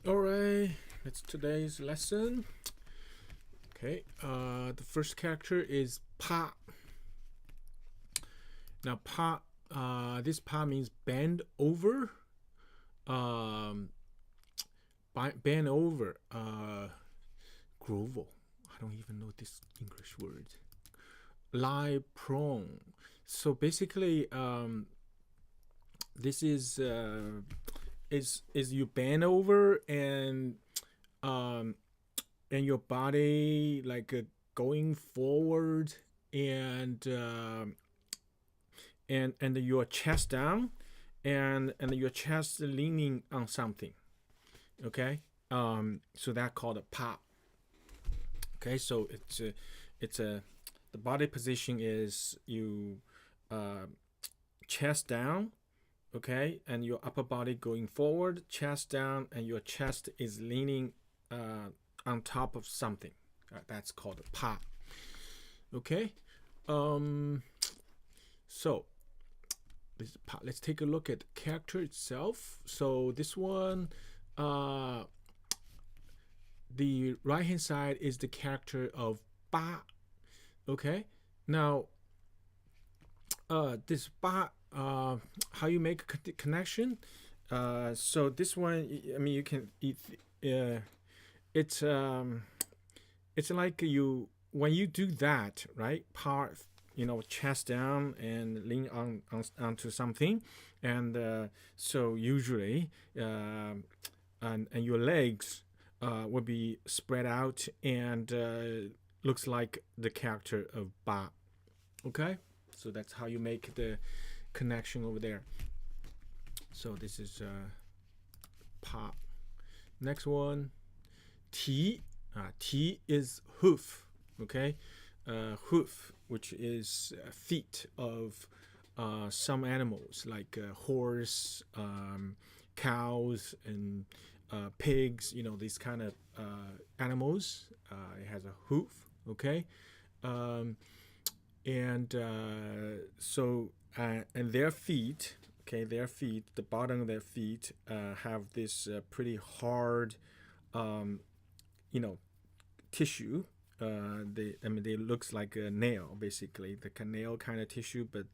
All right, it's today's lesson. Okay, the first character is pa. Now pa, this pa means bend over. Um, bend over. Grovel. I don't even know this English word. Lie prone. So basically, this is you bend over and your body like going forward and your chest down and your chest leaning on something. Okay, so that called a pop. Okay, so it's a the body position is you chest down, okay, and your upper body going forward, chest down, and your chest is leaning on top of something. That's called a pa. Okay, so this pa. Let's take a look at the character itself. So this one, the right hand side is the character of ba. Okay, now this ba, how you make a connection? So this one, I mean, you can it's like you when you do that, right? Part, chest down and lean onto something, and so usually, and your legs will be spread out and looks like the character of ba. Okay, so that's how you make the connection over there. So this is pa. Next one, ti. Ti is hoof. Okay, hoof, which is feet of some animals like horse, cows, and pigs. These kind of animals. It has a hoof. Okay, and so and their feet. Okay, the bottom of their feet have this pretty hard, tissue. They looks like a nail, basically, the nail kind of tissue, but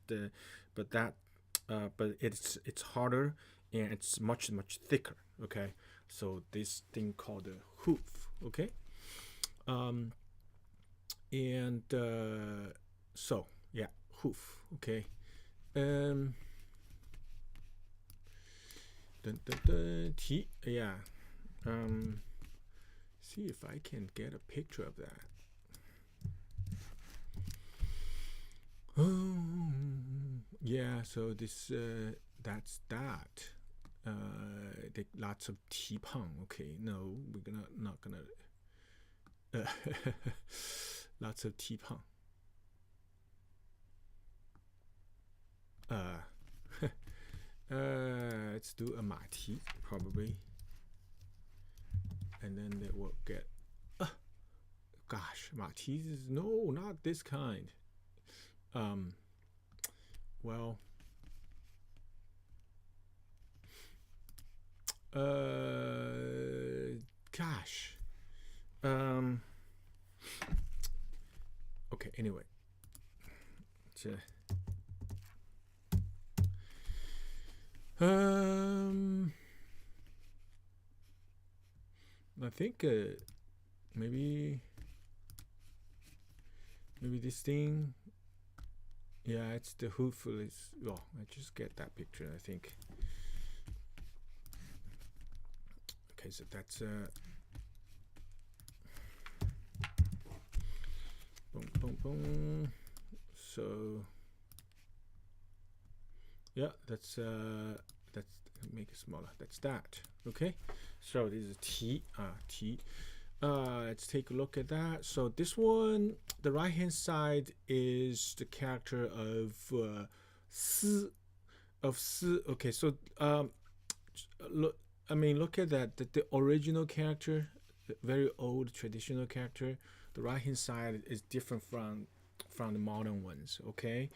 it's harder and it's much thicker. Okay, so this thing called a hoof. Okay, and so yeah, hoof. Okay, dun, dun, dun, yeah. See if I can get a picture of that. Yeah, so this that's that. Lots of T-pong. Okay, no, we're not gonna lots of T-pong. Let's do a mati probably, and then they will get. Gosh, mati is no, not this kind. Well, gosh. Okay, anyway. I think maybe this thing. Yeah, it's the hoof. Well, I just get that picture, I think. Okay, so that's boom, boom, boom. So yeah, that's make it smaller. That's that. Okay, so this is T. T. Let's take a look at that. So this one, the right hand side is the character of S. Okay, so look at that. The original character, the very old traditional character, the right hand side is different from the modern ones. Okay,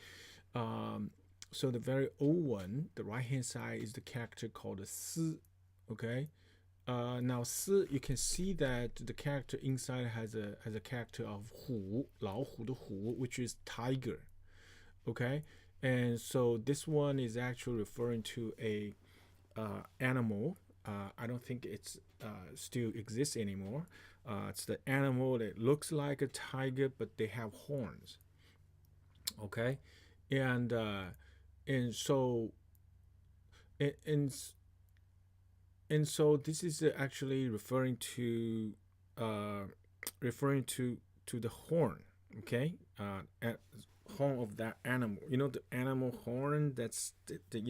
so the very old one, the right hand side is the character called S. Okay, Now 四 you can see that the character inside has a character of 虎老虎的虎 which is tiger. Okay, and so this one is actually referring to a animal. I don't think it's still exists anymore. It's the animal that looks like a tiger, but they have horns. Okay, and so and and, and so this is actually uh, referring to the horn. Okay, horn of that animal. You know the animal horn. That's the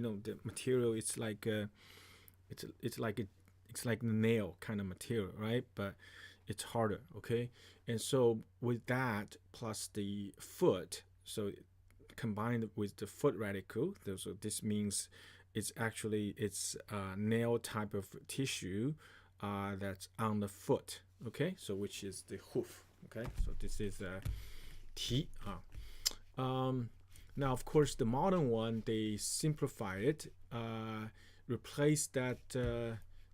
material. It's like it's like nail kind of material, right? But it's harder. Okay, and so with that plus the foot, so combined with the foot radical, so this means it's a nail type of tissue that's on the foot. Okay, so which is the hoof. Okay, so this is a T. Now, of course, the modern one they simplify it, replace that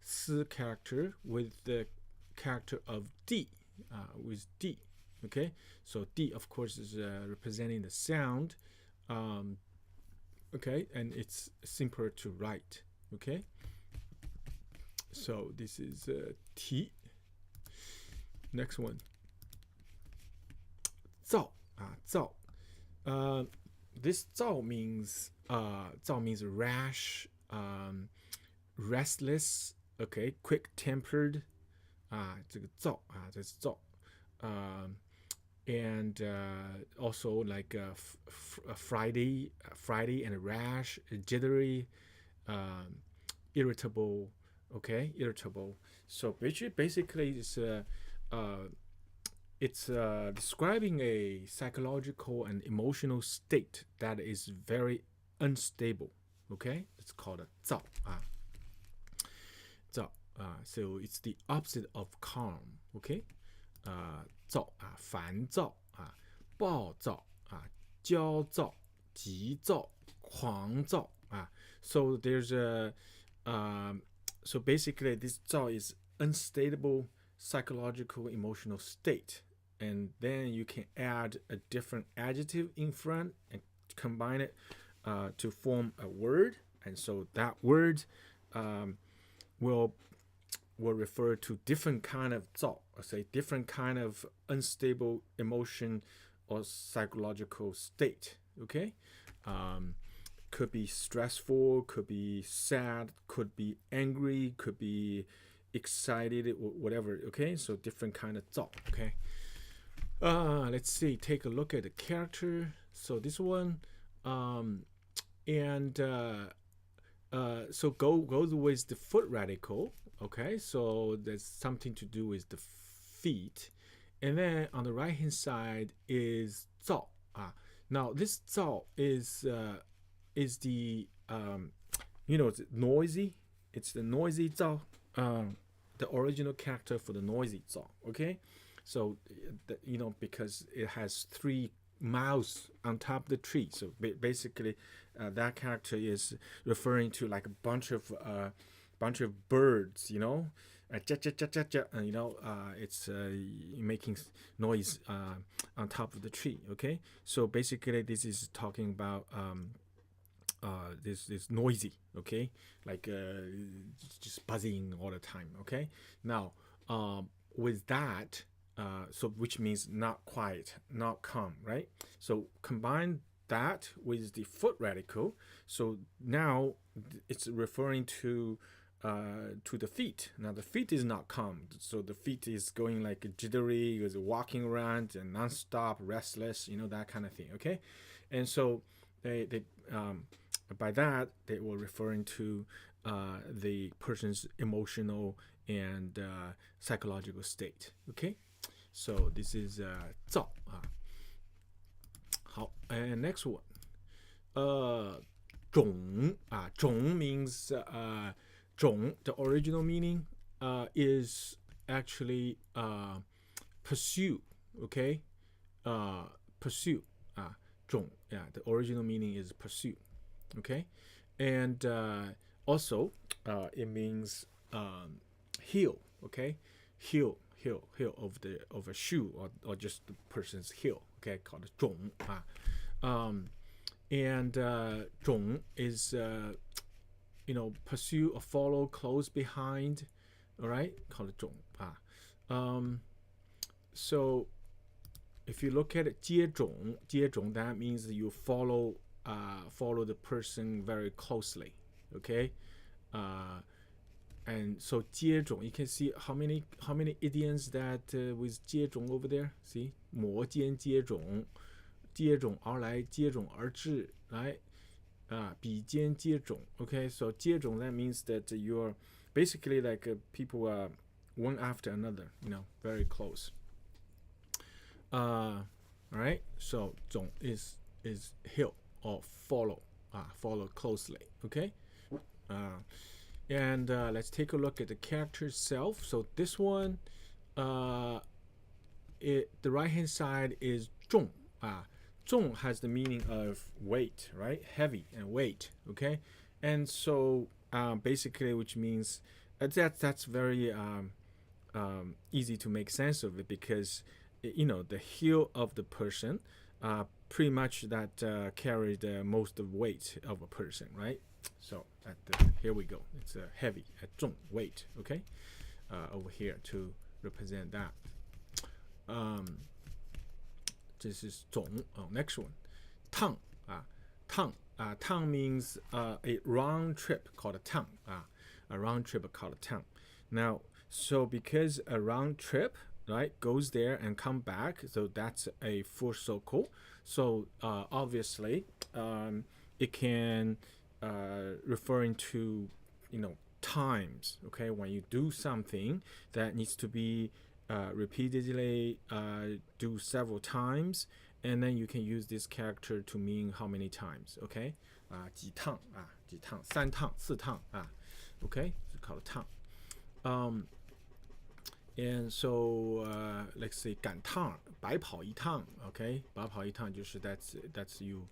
S character with the character of D, with D. Okay, so D, of course, is representing the sound. Okay, and it's simpler to write. Okay, so this is T. Next one, 躁 躁. This 躁 means 躁 means rash, restless. Okay, quick tempered. 这个躁这是躁. And also like Friday and rash, jittery, irritable. Okay, irritable. So basically it's describing a psychological and emotional state that is very unstable. Okay, it's called a 躁 躁 so it's the opposite of calm. Okay, 躁烦躁暴躁焦躁急躁狂躁so there's a so basically this 躁 is unstable psychological emotional state, and then you can add a different adjective in front and combine it to form a word, and so that word will refer to different kind of 躁, or say different kind of unstable emotion or psychological state. Okay, could be stressful, could be sad, could be angry, could be excited, whatever. Okay, so different kind of 躁. Okay, let's see, take a look at the character. So this one, and so goes with the foot radical. Okay, so there's something to do with the feet, and then on the right hand side is 躁. Now this 躁is the noisy. It's the noisy 躁. The original character for the noisy 躁. Okay, so because it has 3 mouths on top of the tree, so basically that character is referring to like a bunch of birds, it's making noise on top of the tree. Okay, so basically this is talking about this noisy. Okay, like just buzzing all the time. Okay, now with that, so which means not quiet, not calm, right? So combine that with the foot radical, so now it's referring to the feet. Now the feet is not calm, so the feet is going like jittery, is walking around and non-stop, restless, that kind of thing. Okay, and so they by that they were referring to the person's emotional and psychological state. Okay, so this is 躁 好, and next one, 种 种 means 种, the original meaning is actually pursue. Okay, pursue 种, yeah, the original meaning is pursue. Okay, and also it means heel. Okay, heel of a shoe or just the person's heel. Okay, called 种 and 种 is pursue or follow close behind. All right, called 种 so if you look at it 接种 that means you follow the person very closely. Okay, and so 接种 you can see how many idioms that with 接种 over there. See 摩肩接踵而来接踵而至 right 比肩接踵 okay, so 接踵 that means that you're basically like people are one after another, very close. All right, so 种 is heel or follow closely. Okay, and let's take a look at the character itself. So this one, the right hand side is 重 重 has the meaning of weight, right? Heavy and weight. Okay, and so basically, which means that's very easy to make sense of it, because the heel of the person pretty much that carry the most of weight of a person, right? So here we go. It's a heavy, 重 weight. Okay, over here to represent that. This is 种 next one 趟 趟 means a round trip called a 趟 a round trip called a 趟 now. So because a round trip, right, goes there and come back, so that's a full circle. So obviously it can referring to times. Okay, when you do something that needs to be repeatedly do several times, and then you can use this character to mean how many times. Okay, 几趟 几趟 3趟 4趟 okay, it's called 趟 and so let's say 赶趟白跑一趟 okay, 白跑一趟就是 that's you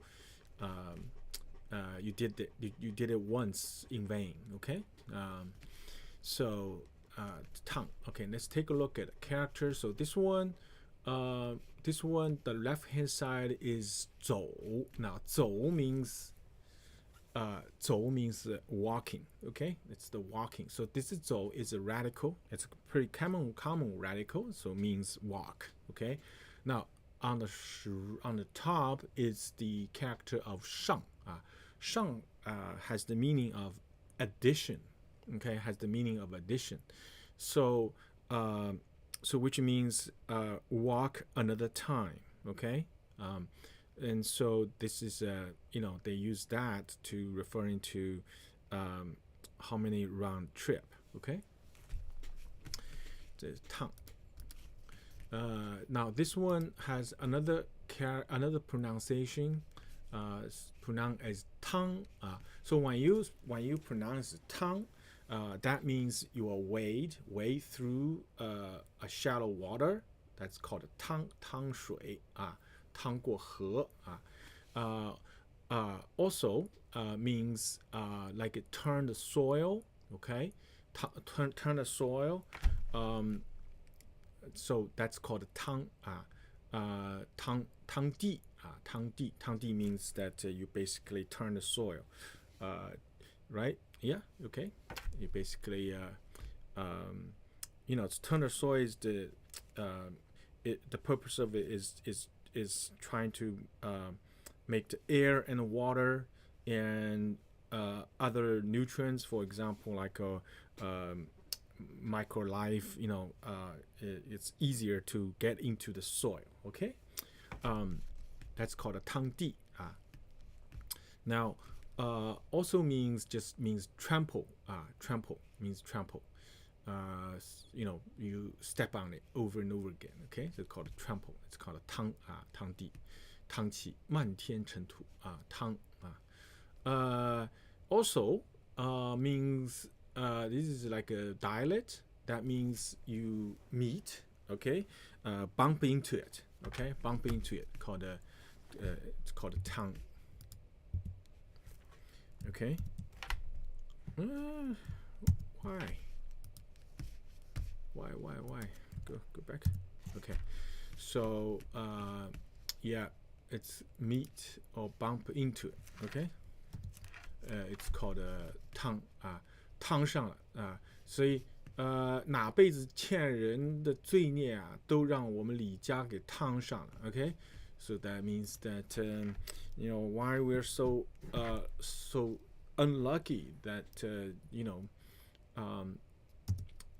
you did it once in vain. Okay, so 趟 okay, let's take a look at the character. So this one the left hand side is 走 now 走 means 走 means walking. Okay, it's the walking. So this is 走 is a radical. It's a pretty common radical, so it means walk. Okay, now on the top is the character of 上 上 has the meaning of addition. Okay, has the meaning of addition. So which means walk another time. Okay, and so this is they use that to referring to how many round trip. Okay, the 趟 now this one has another pronunciation, pronounced as 汤 so when you pronounce 汤 that means you are wade through a shallow water. That's called 汤水 汤过河 also means like it turn the soil. Okay, turn the soil, so that's called 汤 汤地 汤地 means that you basically turn the soil, right? Yeah, okay, you basically turn the soil is the purpose of it is trying to make the air and water and other nutrients, for example, like micro life, it's easier to get into the soil. Okay, that's called a 汤地 now also means trample. Trample means trample. You step on it over and over again. Okay, so it's called a trample. It's called a 汤地 汤气漫天尘土 汤 also means this is like a dialect that means you meet. Okay, bump into it. Okay, bump into it called it's called a 汤. Okay, why Why? Go back. Okay. So yeah, it's meet or bump into it. Okay. It's called 烫上了所以哪辈子欠人的罪孽都让我们李家给烫上了。Okay. So that means that why we're so unlucky that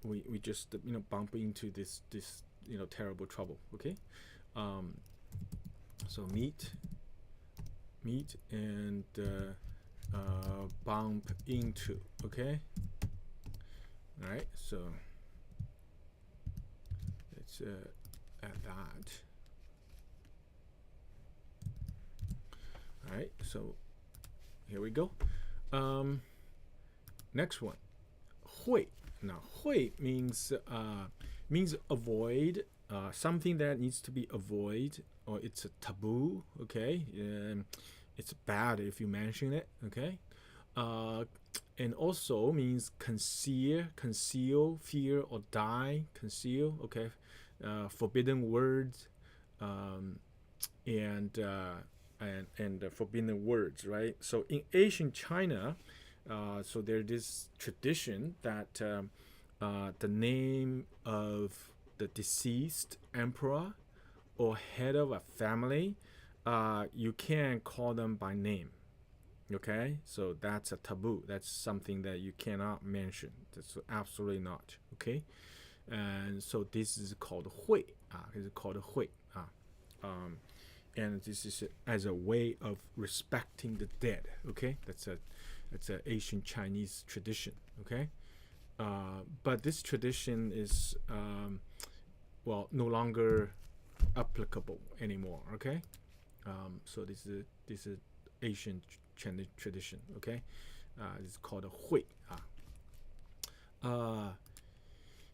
we just bump into this terrible trouble. Okay. So meet and bump into. Okay. All right. So let's add that. All right. So here we go. Next one. 会. Now, 会means avoid, something that needs to be avoided, or it's a taboo. Okay. It's bad if you mention it. Okay. And also means conceal, fear, or die. Conceal. Okay. Forbidden words. And forbidden words, right? So in ancient China, so there's this tradition that the name of the deceased emperor or head of a family, you can't call them by name. Okay, so that's a taboo. That's something that you cannot mention. That's absolutely not. Okay, and so this is called 会. It's called 会. And this is as a way of respecting the dead. Okay, that's an Asian Chinese tradition. Okay, but this tradition is no longer applicable anymore. Okay, so this is Asian Chinese tradition. Okay, it's called a 会.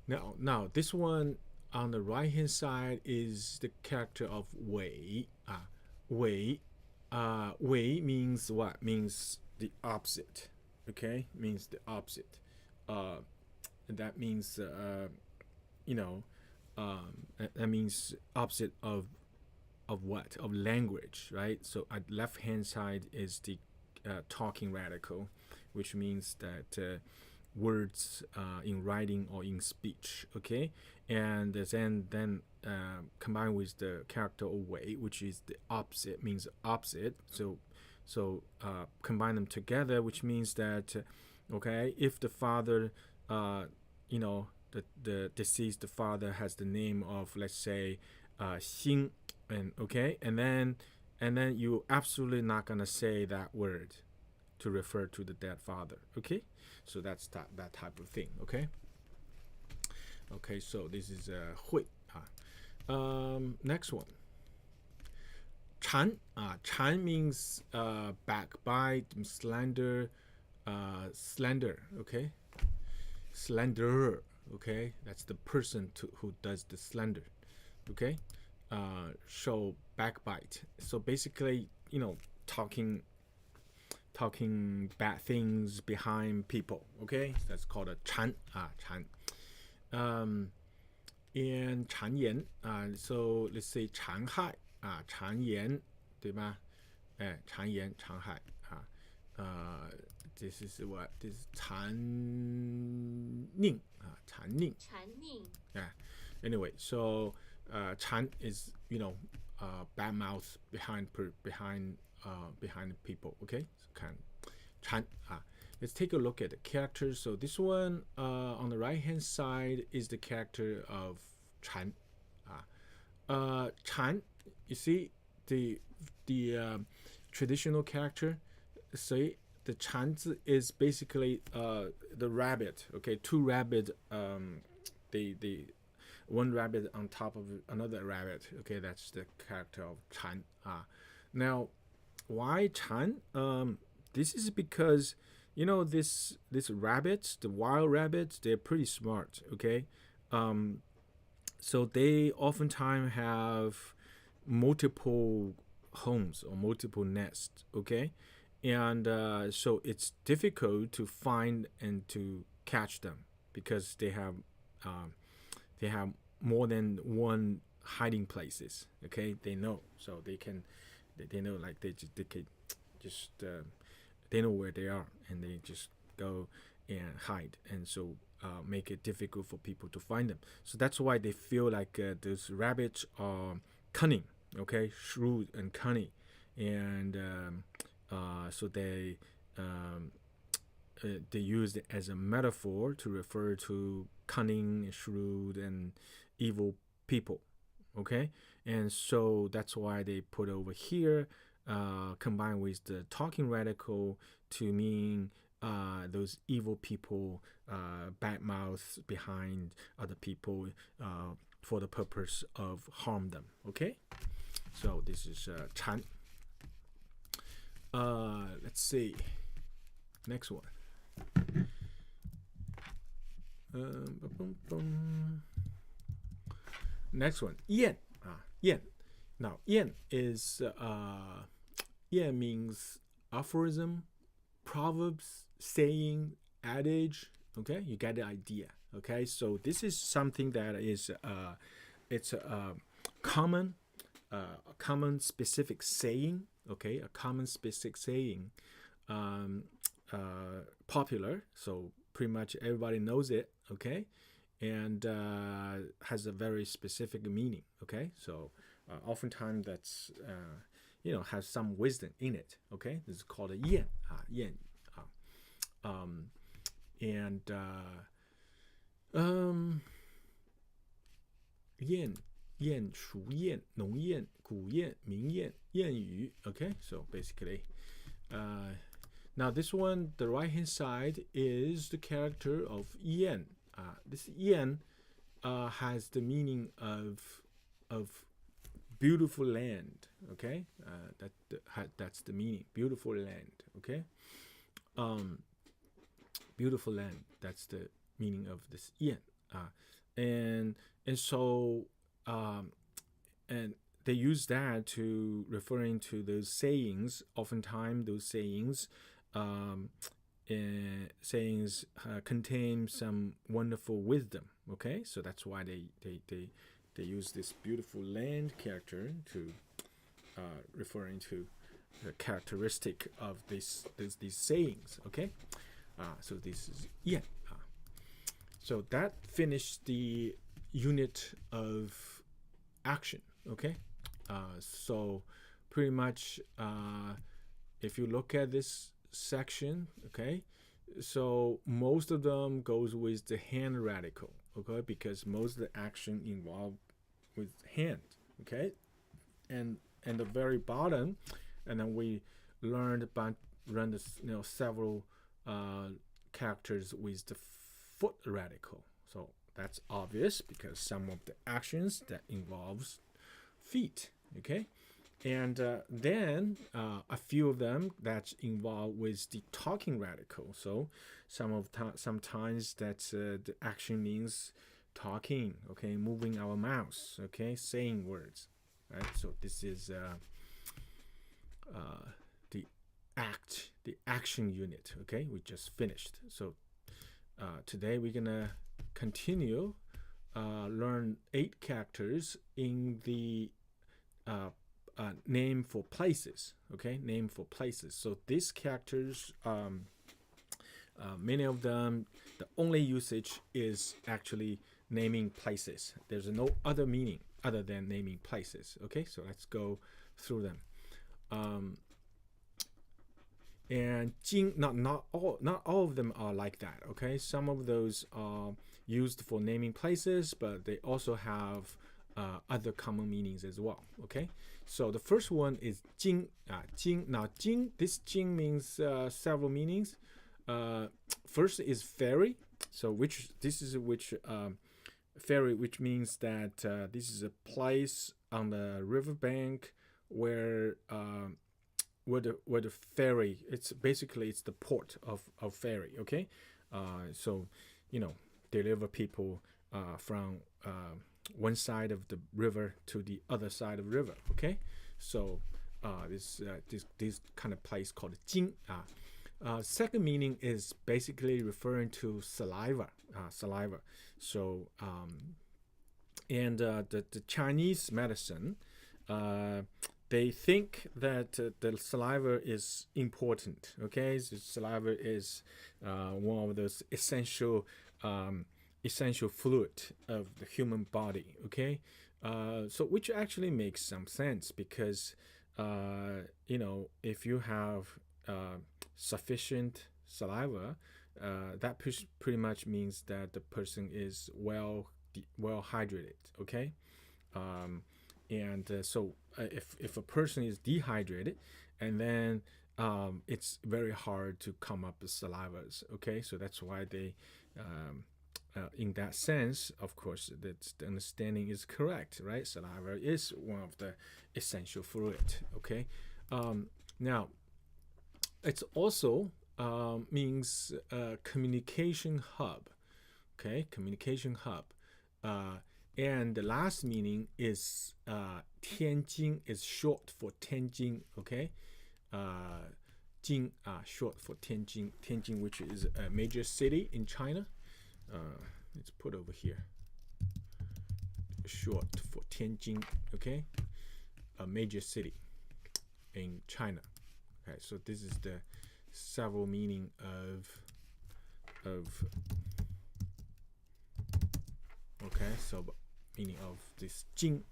Now this one on the right hand side is the character of 伪. 伪 means what? Means the opposite. Okay, means the opposite. That means that means opposite of what? Of language, right? So at left hand side is the talking radical, which means that words in writing or in speech. Okay, and then combined with the character 伪, which is the opposite, means opposite. So combine them together, which means that okay, if the father the deceased father has the name of, let's say, Xing, and okay, and then you absolutely not gonna say that word to refer to the dead father. Okay, so that's that type of thing. Okay, so this is 会. Next one. 谗. 谗 means backbite, slander. Okay, slanderer. Okay, that's the person who does the slander. Okay, show backbite. So basically, talking bad things behind people. Okay, that's called a 谗. 谗. And 谗言. So let's say 谗害. 谗言, 对吧? 谗言, 谗害. This is what? This is 谗佞. 谗佞. Yeah. Anyway, so 谗is bad mouth behind people. Okay, so 谗. Let's take a look at the characters. So this one on the right hand side is the character of 谗. 谗, you see the traditional character. So the 谗 is basically the rabbit. Okay, two rabbit. The one rabbit on top of another rabbit. Okay, that's the character of 谗. Now, why 谗? This is because this rabbits, the wild rabbits, they're pretty smart. Okay, so they oftentimes have multiple homes or multiple nests. Okay, and so it's difficult to find and to catch them because they have they have more than one hiding places. Okay, they know, so they know, like they can just they know where they are, and they just go and hide, and so make it difficult for people to find them. So that's why they feel like those rabbits are cunning, okay, shrewd and cunning, and so um, they use it as a metaphor to refer to cunning, shrewd, and evil people. Okay, and so that's why they put over here, combined with the talking radical, to mean those evil people, bad mouths behind other people for the purpose of harm them. Okay, so this is 禅. Let's see. Next one. Next one, 谚. 谚. Now, 谚 is 谚 means aphorism, proverbs, saying, adage. Okay, you get the idea. Okay, so this is something that is it's a common specific saying. Okay, a common specific saying, popular. So pretty much everybody knows it. Okay, and has a very specific meaning. Okay, so oftentimes that's has some wisdom in it. Okay, this is called a 谚. 谚. And 谚, 谚, 熟谚, 农谚, 古谚, 名谚, 谚语. Okay, so basically, now this one, the right hand side is the character of 谚. This 谚has the meaning of beautiful land. Okay, that's the meaning. Beautiful land. Okay, beautiful land. That's the meaning of this 谚. And so and they use that to referring to those sayings. Oftentimes, those sayings contain some wonderful wisdom. Okay, so that's why they use this beautiful land character to referring to the characteristic of these sayings. Okay, so this is 谚. So that finished the unit of action. Okay, so pretty much if you look at this section, okay, so most of them goes with the hand radical. Okay, because most of the action involved with hand. Okay, and the very bottom, and then we learned about several characters with the foot radical. So that's obvious because some of the actions that involves feet. Okay, and then a few of them that's involved with the talking radical. So sometimes that's the action means talking. Okay, moving our mouths. Okay, saying words. Right. So this is the action unit. Okay, we just finished. So today we're gonna continue learn 8 characters in the name for places. Okay, name for places. So these characters, many of them, the only usage is actually naming places. There's no other meaning other than naming places. Okay, so let's go through them. And 经, not all of them are like that. Okay, some of those are used for naming places, but they also have other common meanings as well. Okay, so the first one is 经. 经. Now, 经, this 经 means several meanings. First is ferry. So ferry, which means that this is a place on the riverbank where the ferry, it's the port of ferry. Okay, so deliver people from one side of the river to the other side of the river. Okay, so this kind of place called 经. Second meaning is basically referring to saliva. Saliva. So And the Chinese medicine, they think that the saliva is important. Okay, so saliva is one of those essential fluid of the human body. Okay, so which actually makes some sense because if you have sufficient saliva, that pretty much means that the person is well hydrated. Okay, and so if a person is dehydrated, and then it's very hard to come up with salivas. Okay, so that's why they in that sense, of course, that the understanding is correct, right? Saliva is one of the essential fluid. Okay, now it's also means communication hub. Okay, communication hub. And the last meaning is Tianjin is short for Tianjin. Okay, Jing short for Tianjin. Tianjin, which is a major city in China. Let's put over here. Short for Tianjin. Okay, a major city in China. Okay, so this is the several meaning of okay, so meaning of this Jing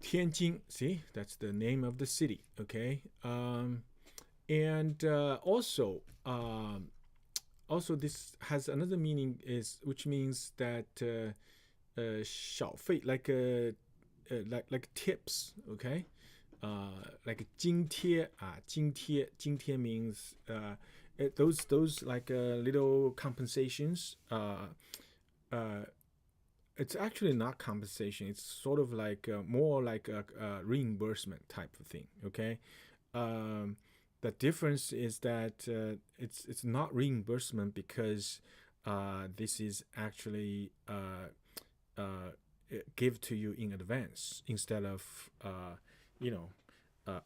Tianjin, see, that's the name of the city. Okay, and also this has another meaning which means that 小费 like tips. Okay, like 津贴津贴 means those like little compensations. It's actually not compensation. It's sort of like more like a reimbursement type of thing. Okay, the difference is that it's not reimbursement because this is actually give to you in advance instead of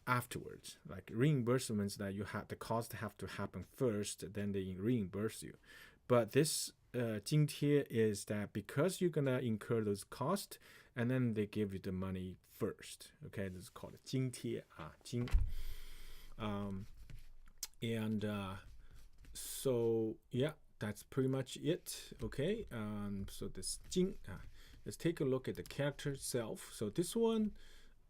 afterwards. Like reimbursements that you have, the cost have to happen first, then they reimburse you. But this 津贴 is that because you're gonna incur those costs, and then they give you the money first. Okay, this is called 津贴 津. And so yeah, that's pretty much it. Okay, so this 津 let's take a look at the character itself. So this one,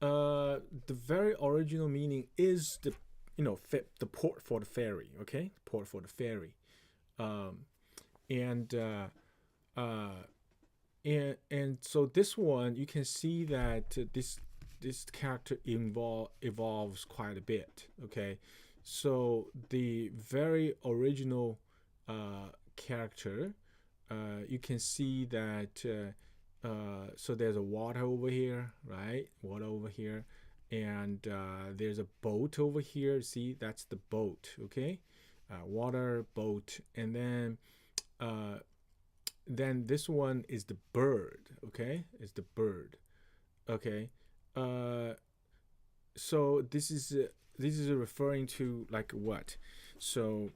the very original meaning is the the port for the ferry. Okay, port for the ferry. And so this one, you can see that this character evolves quite a bit. Okay, so the very original character, you can see that so there's a water over here, right? Water over here, and there's a boat over here. See, that's the boat. Okay, water, boat, and then this one is the bird. Okay, is the bird. Okay, so this is referring to like what? So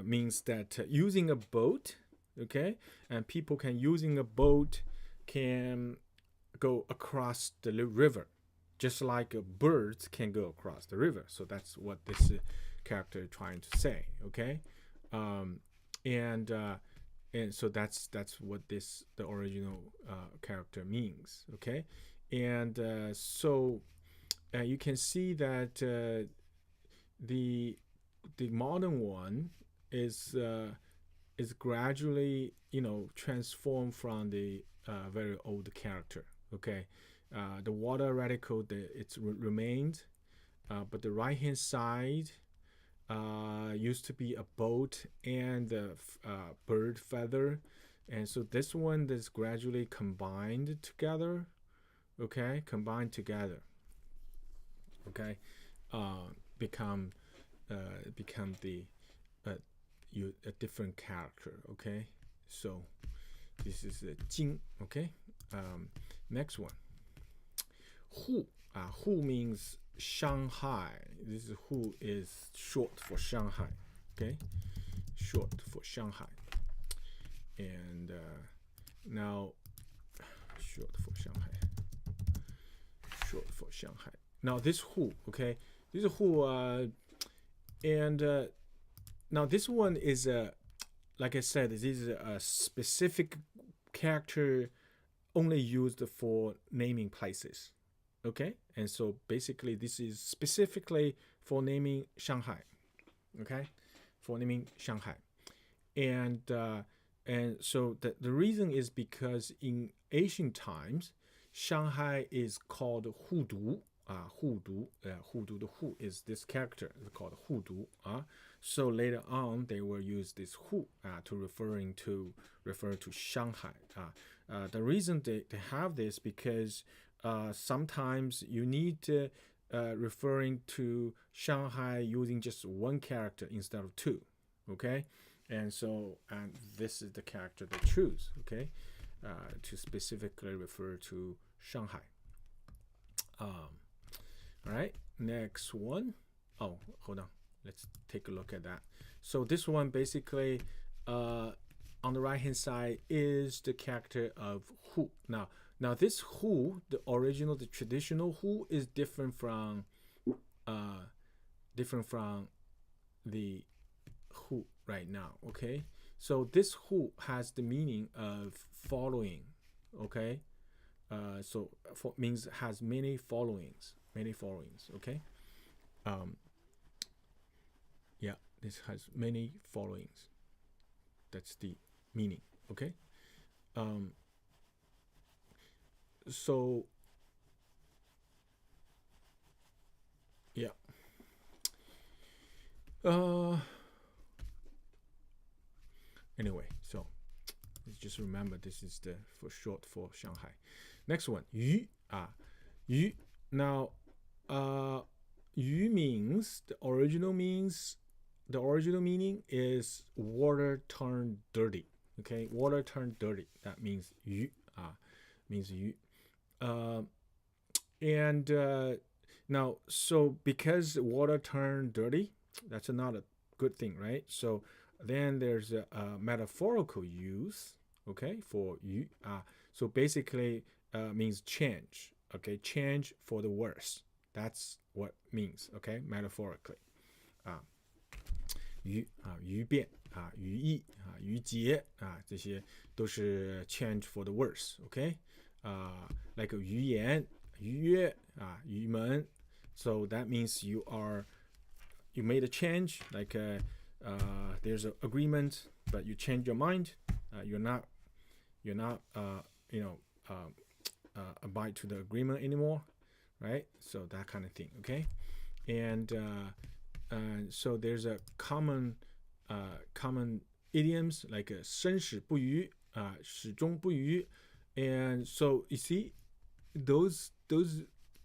means that using a boat. Okay, and people can using a boat can go across the river, just like birds can go across the river. So that's what this character is trying to say. Okay, and so that's what the original character means. Okay, and so you can see that the modern one is gradually transformed from the very old character. Okay, the water radical it's remained, but the right hand side used to be a boat and the bird feather, and so this one is gradually combined together. Okay, combined together. Okay, become the a different character. Okay, so this is a Jing. Okay, next one. Hu. Hu means Shanghai. This is Hu is short for Shanghai. Okay, short for Shanghai. And Now, short for Shanghai. Short for Shanghai. Now this who, okay, this is who, and now this one is like I said, this is a specific character only used for naming places, okay, and so basically this is specifically for naming Shanghai, okay, for naming Shanghai, and so the reason is because in ancient times, Shanghai is called Hudu. Hudu, Hudu, the Hu is this character called Hudu. So later on, they will use this Hu to refer to Shanghai. The reason they have this because sometimes you need referring to Shanghai using just one character instead of two. Okay, and this is the character they choose. Okay, to specifically refer to Shanghai. All right, next one. Oh, hold on. Let's take a look at that. So this one basically, on the right-hand side is the character of Hu. Now this Hu, the traditional Hu, is different from the Hu right now. Okay, so this Hu has the meaning of following. Okay, so means has many followings. Okay, yeah, this has many followings. That's the meaning. Okay, so yeah, anyway, so just remember this is the for short for Shanghai. Next one, yu. Yu. Now, yu means the original meaning is water turned dirty. Okay, water turned dirty. That means yu. Means yu. And now, so because water turned dirty, that's not a good thing, right? So then there's a metaphorical use. Okay, for yu. So basically means change. Okay, change for the worse. That's what means. Okay, metaphorically. 语变语义语节这些都是 change for the worse. Okay, like 语言逾越语门. So that means you made a change. Like there's an agreement, but you change your mind. You're not abide to the agreement anymore, right? So that kind of thing. Okay, and so there's a common idioms like 生死不渝始终不渝, and so you see those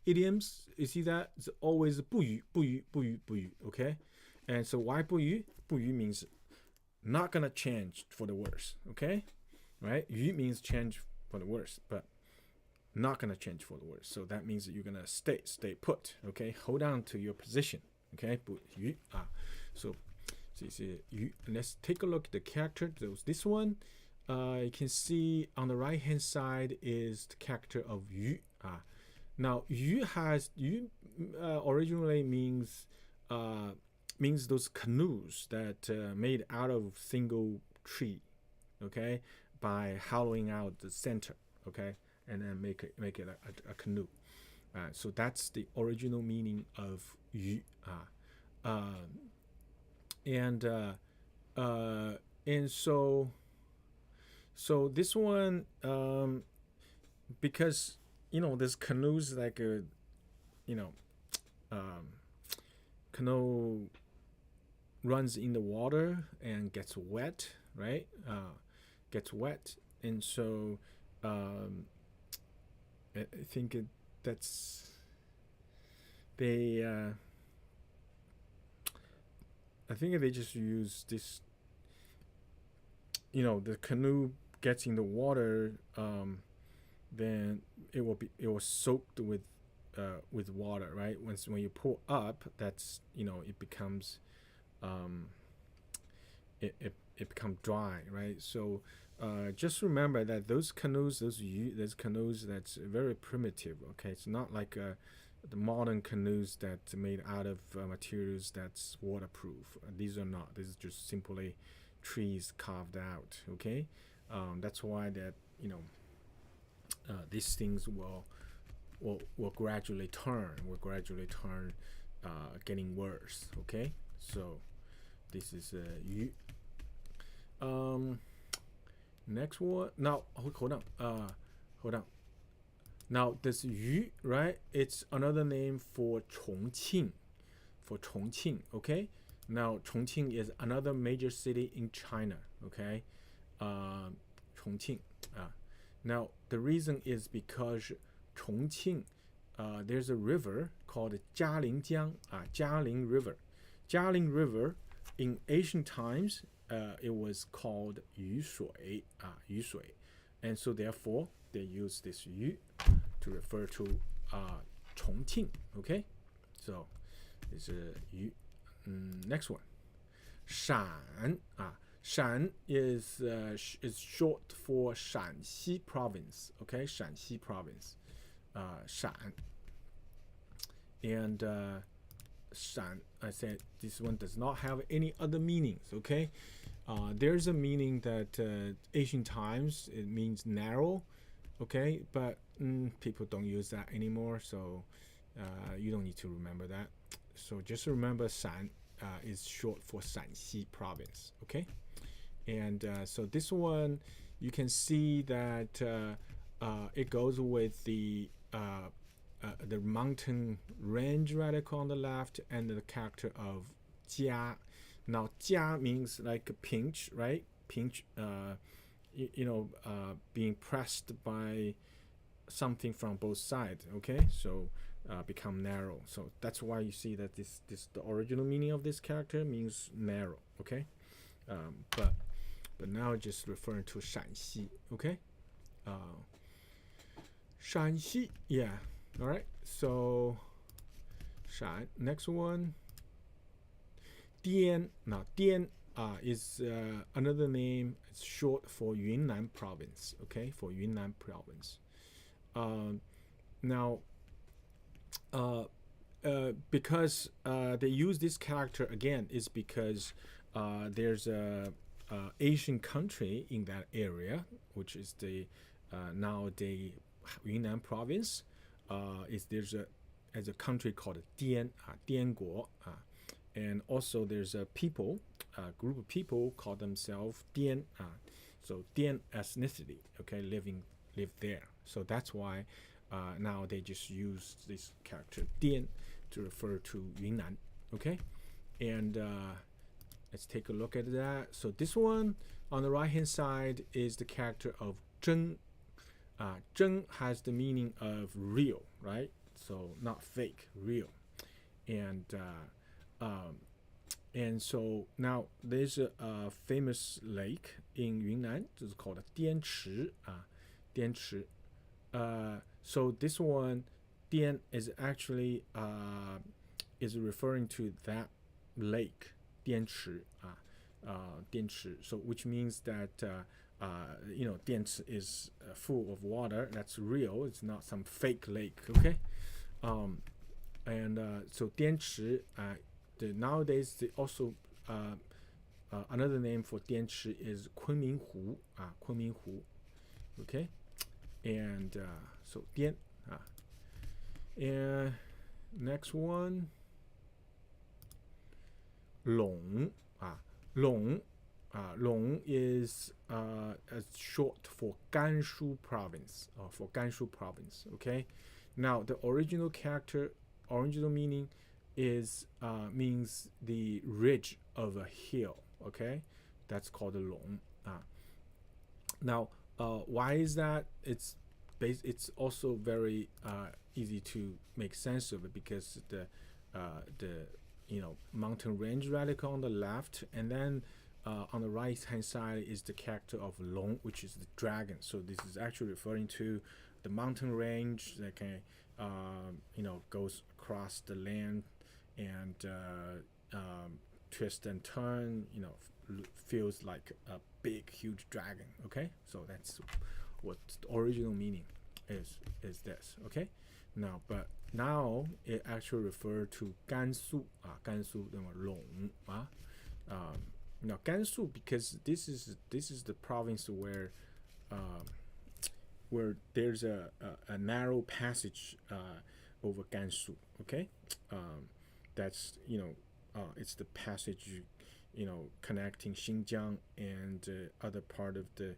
idioms, you see that it's always 不渝不渝不渝不渝. Okay, and so why 不渝? 不渝 means not gonna change for the worse. Okay, right? 渝 means change for the worse, but not gonna change for the worse. So that means that you're gonna stay put. Okay, hold on to your position. Okay, 不渝 so let's take a look at the character. This one, you can see on the right hand side is the character of yu. Now yu originally means those canoes that made out of single tree. Okay, by hollowing out the center. Okay, and then make it a canoe. So that's the original meaning of yu. And so this one, because this canoes like canoe runs in the water and gets wet, right? Gets wet, and so I think that's they. I think they just use this. The canoe gets in the water, then it will soaked with water, right? When you pull up, that's it becomes it becomes dry, right? So just remember that those canoes, those canoes, that's very primitive. Okay, it's not like the modern canoes that's made out of materials that's waterproof. These are not. This is just simply trees carved out. Okay, that's why that these things will gradually turn. Getting worse. Okay, so this is yu. Next one. Now hold on. Hold on. Now this yu, right? It's another name for Chongqing. For Chongqing. Okay. Now Chongqing is another major city in China. Okay. Chongqing. Now the reason is because Chongqing, there's a river called Jialingjiang. Jialing River. Jialing River. In ancient times, it was called 雨水, 雨水, and so therefore they use this 雨 to refer to Chongqing. Okay, so this is 雨. Next one, 陕. 陕 is short for Shanxi province. Okay, Shanxi province. 陕. And 陕, I said this one does not have any other meanings. Okay, there's a meaning that ancient times it means narrow. Okay, but people don't use that anymore, so you don't need to remember that. So just remember Shan is short for Shanxi province. Okay, and so this one you can see that it goes with the mountain range radical on the left and the character of jia. Now jia means like a pinch, right? Pinch, being pressed by something from both sides. Okay, so become narrow. So that's why you see that this the original meaning of this character means narrow. Okay, but now just referring to Shanxi. Okay, Shanxi, yeah. All right, so Shan. Next one, Dian. Now Dian is another name. It's short for Yunnan province. Okay, for Yunnan province. Now, because they use this character again is because there's a Asian country in that area, which is the now the Yunnan province. There's a country called Dian, Dianguo, and also there's a group of people call themselves Dian, so Dian ethnicity, okay, live there. So that's why now they just use this character Dian to refer to Yunnan, okay, and let's take a look at that. So this one on the right hand side is the character of Zheng. Zheng has the meaning of real, right? So not fake, real. And so now there's a famous lake in Yunnan. It's called Dianchi. Dianchi. So this one, Dian is actually is referring to that lake, Dianchi. Dianchi. So which means that Dianchi is full of water. That's real. It's not some fake lake. Okay. So Dianchi. Nowadays, also another name for Dianchi is Kunminghu. Kunminghu. Okay. And so Dian. And next one, Long. Long. Long is short for Ganshu province. For Ganshu province. Okay. Now the original meaning is means the ridge of a hill. Okay, that's called a Long. Now, why is that? It's also very easy to make sense of it because the mountain range radical on the left, and then on the right hand side is the character of Long, which is the dragon. So this is actually referring to the mountain range that can goes across the land and twist and turn, feels like a big, huge dragon. Okay, so that's what the original meaning is this. Okay, now it actually refers to 甘肃甘肃那么陇now Gansu, because this is the province where there's a narrow passage over Gansu. Okay, that's it's the passage connecting Xinjiang and other part of the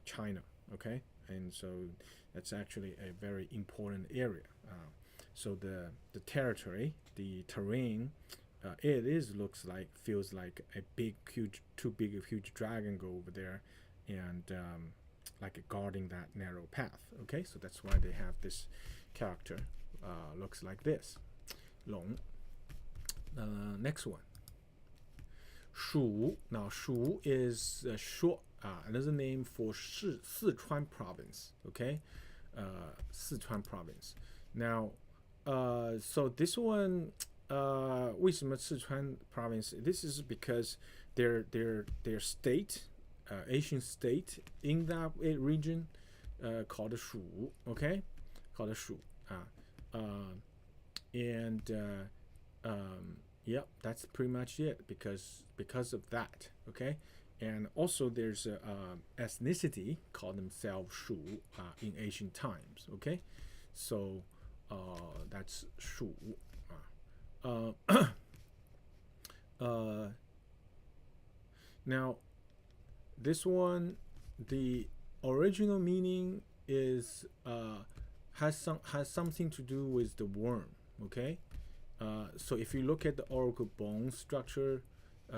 China. Okay, and so that's actually a very important area. So the territory, the terrain, feels like a too big a huge dragon go over there, and like guarding that narrow path. Okay, so that's why they have this character. Looks like this. Long. Next one. Shu. Now Shu is short. Another name for Sichuan province. Okay, Sichuan province. Now, so this one, 为什么 Sichuan province? This is because their state, Asian state in that region, called Shu. Okay, called Shu. Yep, that's pretty much it because of that. Okay. And also there's a ethnicity called themselves Shu in ancient times. Okay, so that's Shu. Now this one, the original meaning is has something to do with the worm. Okay, so if you look at the oracle bone structure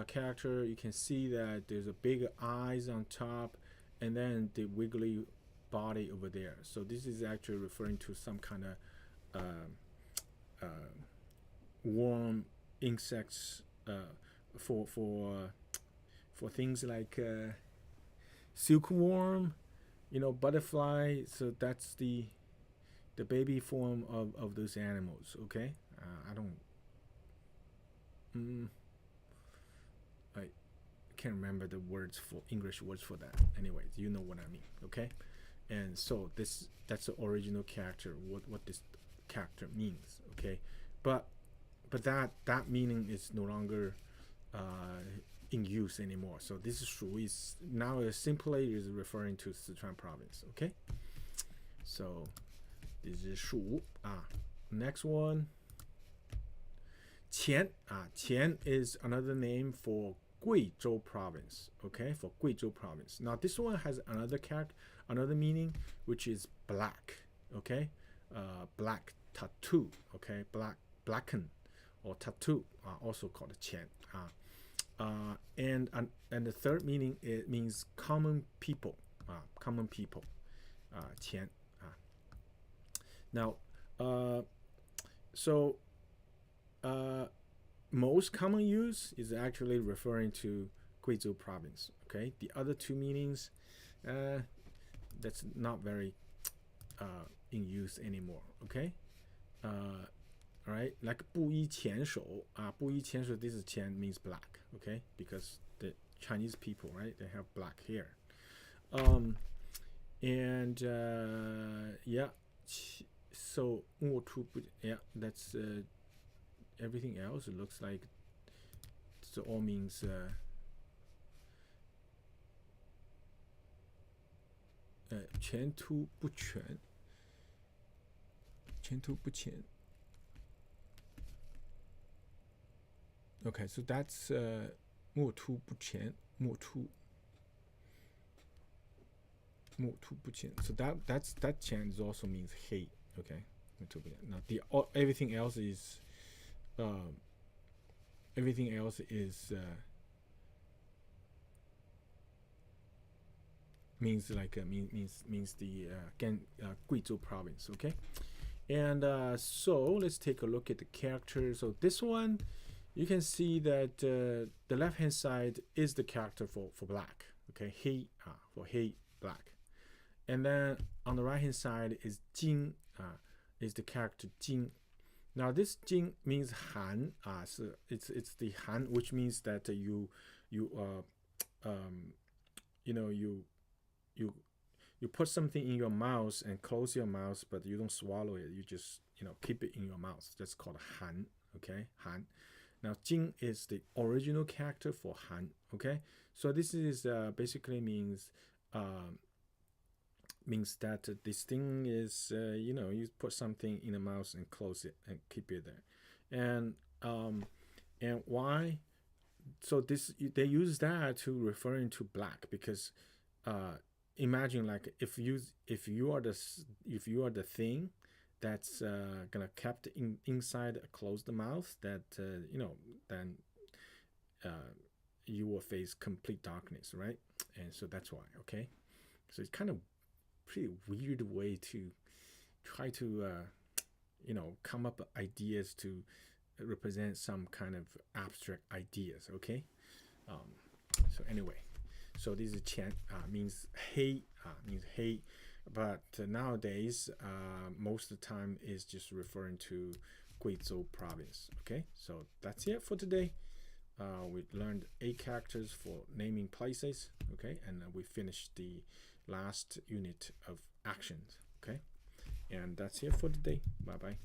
character, you can see that there's a big eyes on top and then the wiggly body over there. So this is actually referring to some kind of worm, insects, for things like silkworm, butterfly. So that's the baby form of those animals. Okay, I can't remember the English words for that. Anyways, you know what I mean. Okay, and so that's the original character. What this character means. Okay, but that meaning is no longer in use anymore. So this Shu is now simply is referring to Sichuan province. Okay, so this is Shu. Next one. Qian. Qian is another name for Guizhou province. Okay, for Guizhou province. Now this one has another meaning, which is black. Okay, black tattoo. Okay, blacken or tattoo, also called Qian. And the third meaning, it means common people. Common people. Qian. Now, so most common use is actually referring to Guizhou province. Okay, the other two meanings, that's not very in use anymore. Okay, right? Like 布衣前手布衣前手, this is 前 means black. Okay, because the Chinese people, right, they have black hair. And yeah, so 莫出不, yeah, that's everything else. It looks like so all means "前途不全"前途不前. Okay, so that's 莫图不前莫图不前. So that 前 also means hate. Okay, now everything else is means like means the Guizhou province. Okay, and so let's take a look at the characters. So this one, you can see that the left hand side is the character for black. Okay, hei for hei, black, and then on the right hand side is Jing, is the character Jing. Now this jing means han. So it's the han, which means that you you know you put something in your mouth and close your mouth, but you don't swallow it. You just keep it in your mouth. That's called han. Okay, han. Now jing is the original character for han. Okay, so this is basically means that this thing is you put something in the mouth and close it and keep it there, and why? So this they use that to referring to black because imagine like if you are the thing that's gonna kept inside a closed mouth that then you will face complete darkness, right? And so that's why. Okay, so it's kind of pretty weird way to try to come up with ideas to represent some kind of abstract ideas. Okay, so anyway, so this is Qian means hey, but nowadays most of the time is just referring to Guizhou province. Okay, so that's it for today. We learned 8 characters for naming places. Okay, and we finished the last unit of actions. Okay, and that's it for today. Bye bye.